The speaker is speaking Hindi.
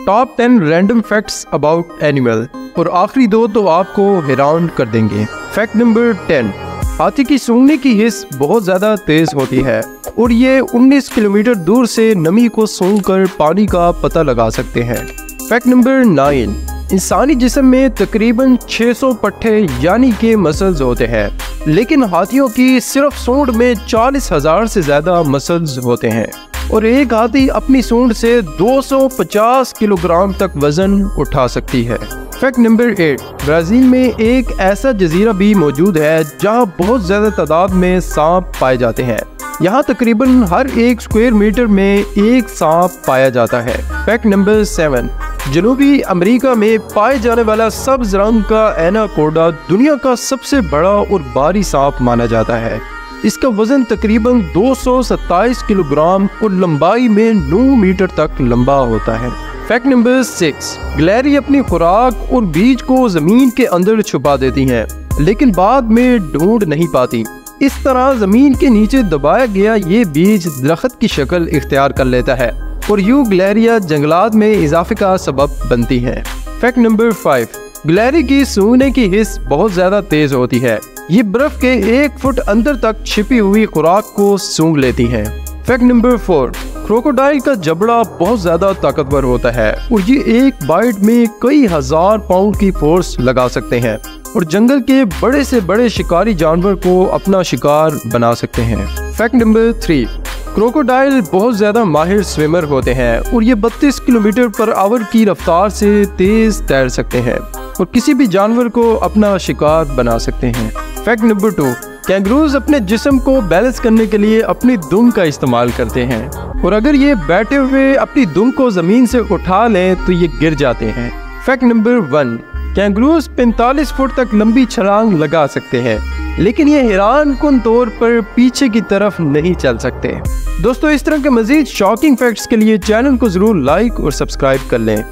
Top 10 random facts about animal, और आखिरी 2 तो आपको हैरान कर देंगे। फैक्ट नंबर 10, हाथी की सूंघने की हिस्स बहुत ज़्यादा तेज़ होती है और ये 19 किलोमीटर दूर से नमी को सूंघकर पानी का पता लगा सकते हैं। फैक्ट नंबर 9, इंसानी जिस्म में तकरीबन 600 पट्टे यानी कि मसल्स होते हैं, लेकिन हाथियों की सिर्फ सूंड में 40,000 से ज़्यादा मसल्स होते हैं और एक हाथी अपनी सूंड से 250 किलोग्राम तक वजन उठा सकती है। फैक्ट नंबर 8, ब्राज़ील में एक ऐसा जजीरा भी मौजूद है जहां बहुत ज़्यादा तादाद में सांप पाए जाते हैं। यहाँ तकरीबन हर 1 स्क्वायर मीटर में 1 सांप पाया जाता है। फैक्ट नंबर 7, जनूबी अमेरिका में पाए जाने वाला सब्ज रंग का एनाकोडा दुनिया का सबसे बड़ा और भारी सांप माना जाता है। इसका वजन तकरीबन 227 किलोग्राम और लंबाई में 9 मीटर तक लंबा होता है। फैक्ट नंबर 6, गिलहरी अपनी खुराक और बीज को जमीन के अंदर छुपा देती हैं, लेकिन बाद में ढूंढ नहीं पाती। इस तरह जमीन के नीचे दबाया गया ये बीज दरख्त की शक्ल इख्तियार कर लेता है और यूं गिलहरियां जंगलात में इजाफे का सबब बनती हैं। फैक्ट नंबर 5, गिलहरी की सूंघने की हिस्स बहुत ज़्यादा तेज़ होती है। ये बर्फ के 1 फुट अंदर तक छिपी हुई खुराक को सूंघ लेती हैं। फैक्ट नंबर 4, क्रोकोडाइल का जबड़ा बहुत ज़्यादा ताकतवर होता है और ये एक बाइट में कई हज़ार पाउंड की फोर्स लगा सकते हैं और जंगल के बड़े से बड़े शिकारी जानवर को अपना शिकार बना सकते हैं। फैक्ट नंबर 3, क्रोकोडाइल बहुत ज़्यादा माहिर स्विमर होते हैं और ये 32 किलोमीटर पर आवर की रफ्तार से तेज़ तैर सकते हैं और किसी भी जानवर को अपना शिकार बना सकते हैं। फैक्ट नंबर 2, कैंगरूज अपने जिस्म को बैलेंस करने के लिए अपनी दुम का इस्तेमाल करते हैं और अगर ये बैठे हुए अपनी दुम को ज़मीन से उठा लें तो ये गिर जाते हैं। फैक्ट नंबर 1, कैंगरूज 45 फुट तक लंबी छलांग लगा सकते हैं, लेकिन ये हैरान कुन तौर पर पीछे की तरफ नहीं चल सकते। दोस्तों, इस तरह के मज़ीद शॉकिंग फैक्ट्स के लिए चैनल को ज़रूर लाइक और सब्सक्राइब कर लें।